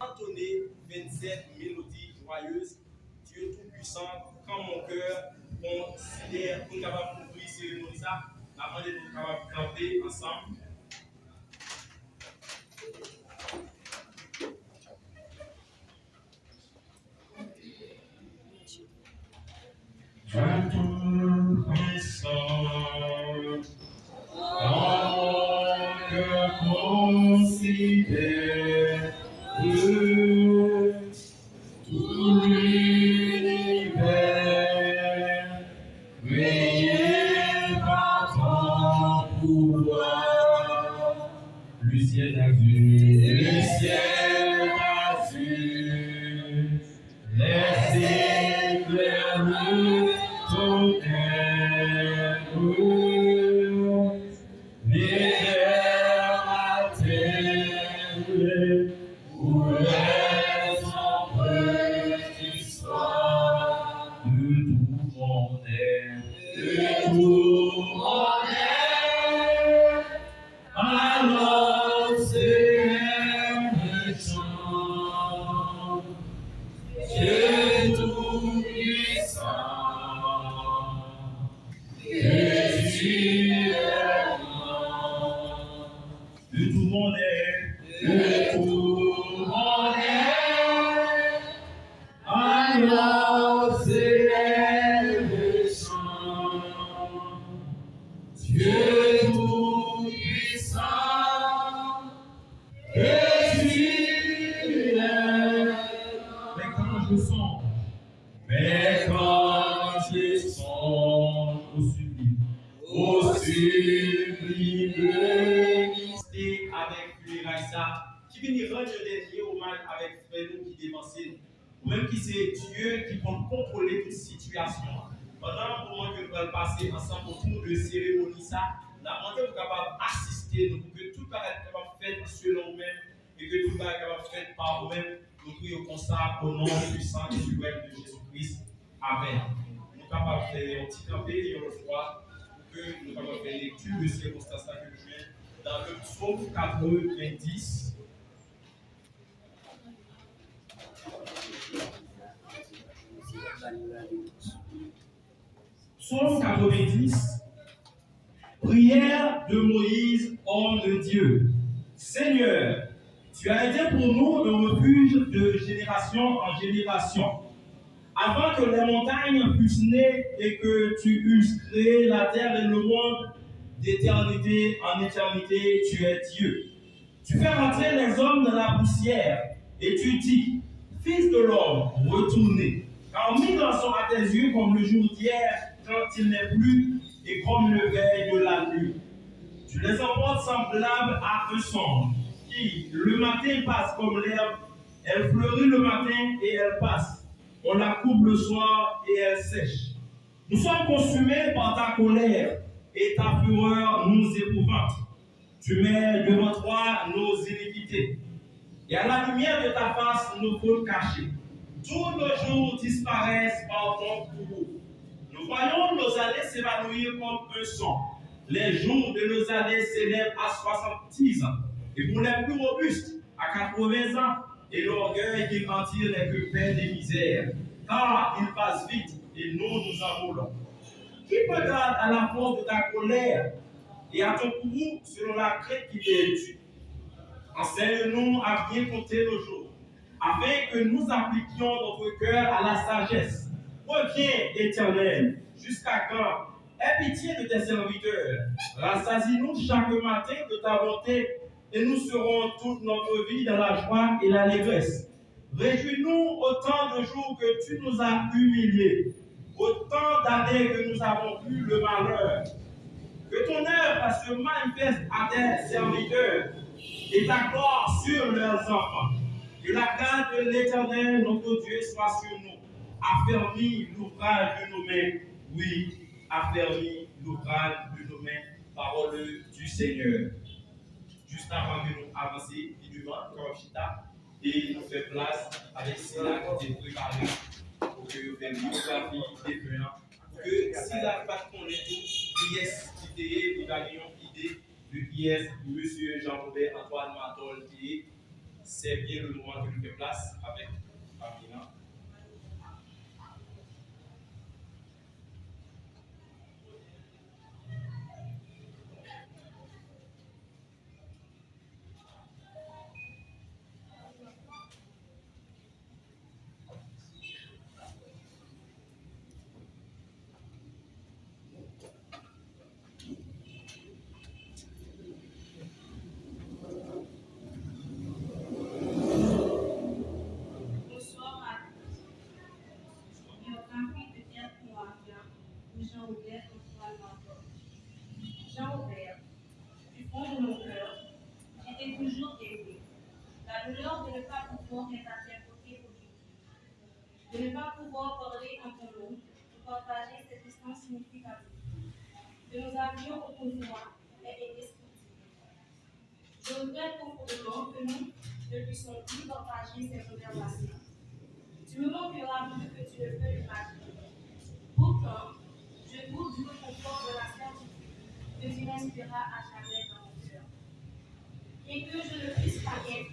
Entonner 27 mélodies joyeuses, Dieu Tout-Puissant, quand mon cœur considère qu'on est capable d'ouvrir ces cérémonies, avant de nous capables de camper ensemble. Tout-puissant, quand mon cœur considère tout l'univers, veillé par ton pouvoir, le ciel azur, les éclairs, le tonnerre, les airs, la terre, où les ombres du soir, de tout mon être, alors c'est le chant, Dieu tout-puissant, que tu es grand. De tout mon être, alors c'est le chant, Dieu tout-puissant, que tu es. Mais quand je songe, au sublime, avec Raissa, qui vient rendre le dernier hommage avec frère qui dévancé, ou même qui c'est Dieu qui peut contrôler toute situation. Pendant le moment que nous allons passer ensemble autour de cérémonie, ça, nous avons été capables d'assister, pour que tout va être capable de faire selon nous-mêmes et que tout va être capable de faire par nous-mêmes. Nous prions comme ça au nom puissant et suprême de Jésus-Christ. Amen. Nous sommes capables de faire un petit campé et une fois pour que nous sommes capables de faire lecture de circonstances que nous jouons dans le psaume 90. Psaume 90, prière de Moïse, homme de Dieu. Seigneur, tu as été pour nous un refuge de génération en génération. Avant que les montagnes fussent nées et que tu eusses créé la terre et le monde, d'éternité en éternité, tu es Dieu. Tu fais rentrer les hommes dans la poussière et tu dis, Fils de l'homme, retournez. Car mille ans sont à tes yeux comme le jour d'hier quand il n'est plus et comme le veille de la nuit. Tu les emportes semblables à un songe qui, le matin, passe comme l'herbe. Elle fleurit le matin et elle passe. On la coupe le soir et elle sèche. Nous sommes consumés par ta colère et ta fureur nous épouvante. Tu mets devant toi nos iniquités. Et à la lumière de ta face, nos fautes cachées. Tous nos jours disparaissent par ton courroux. Nous voyons nos années s'évanouir comme un son. Les jours de nos années s'élèvent à 70 ans. Et pour les plus robustes, à 80 ans. Et l'orgueil qui en tire n'est que peine et misère. Car il passe vite et nous nous enroulons. Qui peut garder à la force de ta colère et à ton courroux selon la crainte qui t'est. Enseigne-nous à bien compter nos jours, afin que nous appliquions notre cœur à la sagesse. Reviens, Éternel, jusqu'à quand? Aie pitié de tes serviteurs. Rassasie-nous chaque matin de ta bonté, et nous serons toute notre vie dans la joie et l'allégresse. Réjouis-nous autant de jours que tu nous as humiliés, autant d'années que nous avons vu le malheur. Que ton œuvre se manifeste à tes serviteurs et ta gloire sur leurs enfants. Que la grâce de l'Éternel, notre Dieu, soit sur nous. Affermis l'ouvrage de nos mains. Oui, affermis l'ouvrage de nos mains. Parole du Seigneur. Juste avant que nous avancions, il nous demande comme Chita et nous fait place avec Sila qui est préparé pour que nous fassions une biographie des frères. Que Sila ne pas connaître tout, qui est idée, il va gagner une idée de qui est M. Jean-Robert Antoine Matol qui est. C'est bien le moment que nous faisons place avec Amina. biographie de Pierre Couragien ou Jean-Robert Antoine Martin. Jean-Robert, du fond de mon cœur, j'étais toujours aimé. La douleur de ne pas pouvoir m'interpréter aujourd'hui, de ne pas pouvoir parler en ton nom, de partager cette distance significative, que nous avions autrefois est indescriptible. Je regrette profondément que nous ne puissions plus partager ces conversations. Tu me manqueras plus que tu ne peux l'imaginer. Pourtant, je goûte du réconfort de la certitude que tu resteras à jamais dans mon cœur. Et que je ne puisse pas être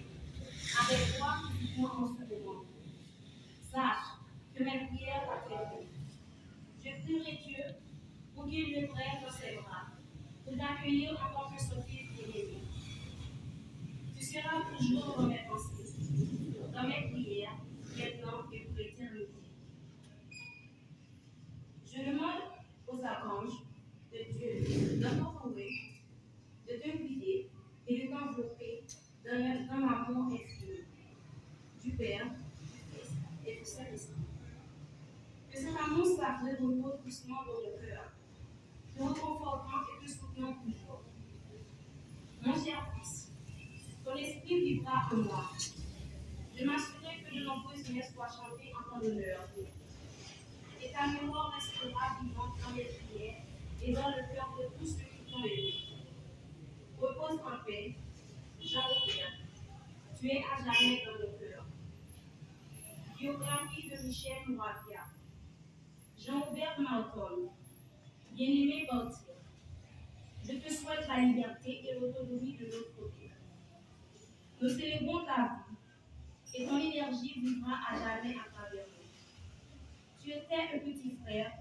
avec toi physiquement en ce moment. Sache que mes prières t'attendront. Je prierai Dieu pour qu'il me prenne dans ses bras, pour t'accueillir en tant que son fils bien-aimé. Tu seras toujours dans mes pensées, dans mes prières, maintenant et pour l'éternité. Je demande aux archanges de Dieu de t'entourer, de te guider et de t'envelopper dans l'amour infini du Père, du Fils et du Saint-Esprit. Que cet amour sacré repose doucement dans le cœur, te réconfortant et te soutenant toujours. Mon cher Fils, ton esprit vivra en moi. Je m'assurerai que de nombreuses messes soient chantées en ton honneur. Et ta mémoire restera vivante dans mes prières et dans le cœur de tous ceux qui t'ont aimé. Repose en paix, Jean-Robert. Tu es à jamais dans mon cœur. Biographie de Michel Moravia. Jean-Robert Marton. Bien-aimé Bortier. Je te souhaite la liberté et l'autonomie de notre côté. Nous célébrons ta vie et ton énergie vivra à jamais à travers nous. Tu étais un petit frère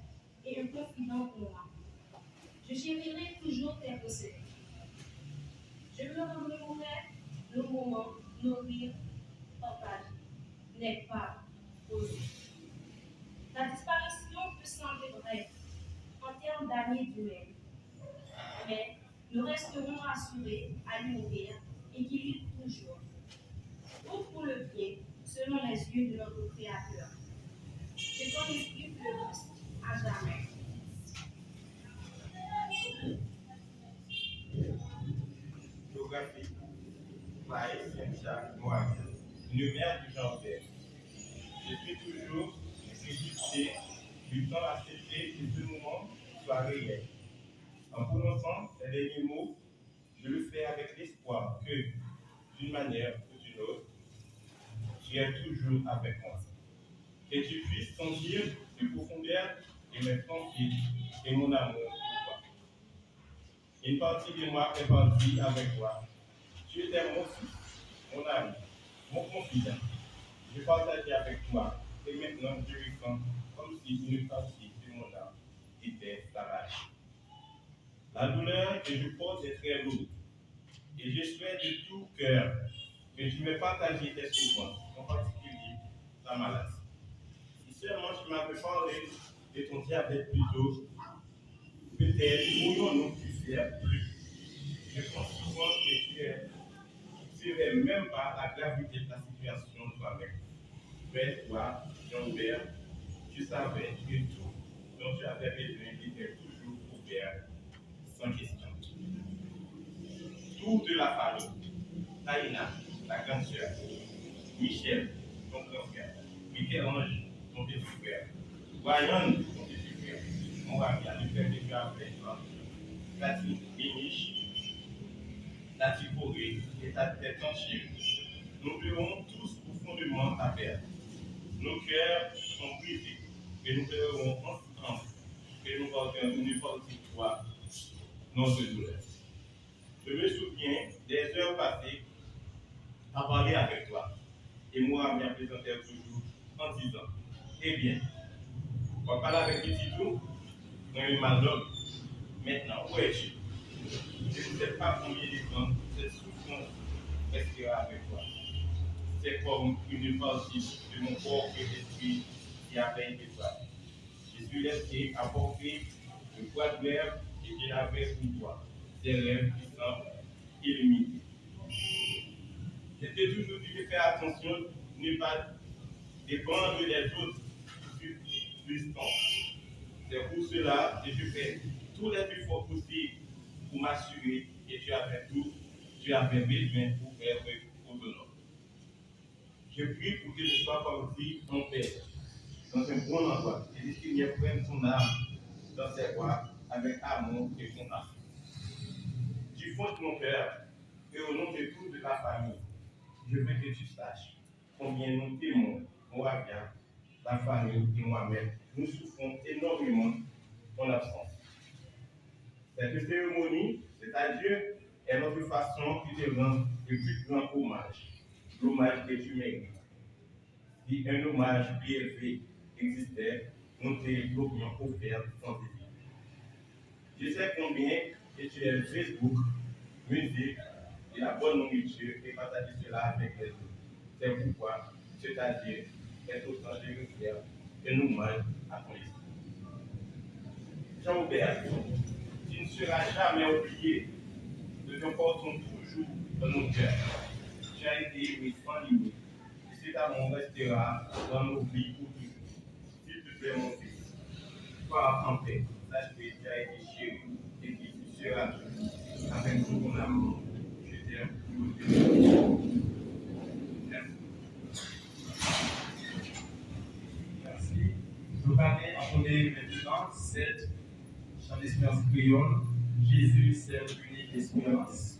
et un confident pour moi. Je chérirai toujours tes conseils. Je me remémorerai nos moments, nos rires partagés, n'est pas posé. La disparition peut sembler brève en termes d'années d'humaine, mais nous resterons rassurés à l'univers et qui vit toujours. Tout pour le bien, selon les yeux de notre Créateur. Que ton esprit fleurisse à jamais. Biographie by Saint Mohamed, une mère du Jean-Pierre. Je suis toujours égyptien, luttant à accepter que ce moment soit réel. En prononçant ces derniers mots, je le fais avec l'espoir que, d'une manière ou d'une autre, tu es toujours avec moi. Que tu puisses sentir les profondeurs de mes pensées et mon amour pour toi. Une partie de moi est partie avec toi. Tu étais mon fils, mon ami, mon confident. Je partageais avec toi et maintenant je le sens comme si une partie de mon âme était arrachée. La douleur que je porte est très lourde et je souhaite de tout cœur que tu me partages tes souffrances, en particulier ta maladie. Si seulement tu m'avais parlé de ton diabète plus tôt, peut-être pourrions-nous plus faire plus. Je pense souvent que tu ne savais même pas la gravité de la situation toi-même. Mais toi, Jean-Hubert, tu savais que tout dont tu avais besoin était toujours ouvert, sans question. Tout de la famille, Taïna, la grande sœur, Michel, ton grand frère, Michel-Ange, ton petit frère, Voyant, ton petit frère, mon ami, le frère que tu as fait, Cathy, Miniche, Tati Corée et ta tête entière. Nous pleurons tous profondément ta perte. Nos cœurs sont brisés, et nous pleurons ensemble, que nous portons une partie de toi, notre douleur. Je me souviens des heures passées à parler avec toi, et moi, m'y présenté toujours en disant, eh bien, on va parler avec petit tout, dans le mal d'homme. Maintenant, où es-tu? Je ne sais pas combien de temps cette souffrance restera avec toi. C'est comme une partie de mon corps et d'esprit qui avait été frappé. Je suis resté à porter le poids de l'air que j'avais pour toi, des rêves qui semblent illimités. J'étais toujours dit de faire attention, ne pas dépendre des autres plus cela, et je fais tous les efforts possibles pour m'assurer que tu as fait tout, tu as fait besoin pour être autonome. Je prie pour que je sois conduit en paix, dans un bon endroit, et que Seigneur prenne son âme dans ses voies avec amour et compassion. Du fond de mon cœur, et au nom de toute la famille, je veux que tu saches combien nous t'aimons, moi bien, la famille et moi-même. Nous souffrons énormément en absence. Cette cérémonie, c'est-à-dire, est notre façon qui te rend le plus grand hommage, l'hommage que tu mérites. Si un hommage plus élevé existait, nous te l'aurions offert sans désir. Je sais combien que tu aimes Facebook, musique et la bonne nourriture et partager cela avec les autres. C'est pourquoi, c'est-à-dire, est autant de faire un hommage à ton esprit. Jean-Aubert, tu ne seras jamais oublié, nous te portons toujours dans nos cœurs. Tu as été aimé sans limite, et cet amour restera dans nos vies pour toujours. S'il te plaît, mon fils, sois en paix, sache que tu as été chéri et que tu seras toujours. Avec tout mon amour, je t'aime, je t'aime. Merci. Nous allons entendre maintenant cette chant d'espérance créole. Jésus, c'est l'unique espérance.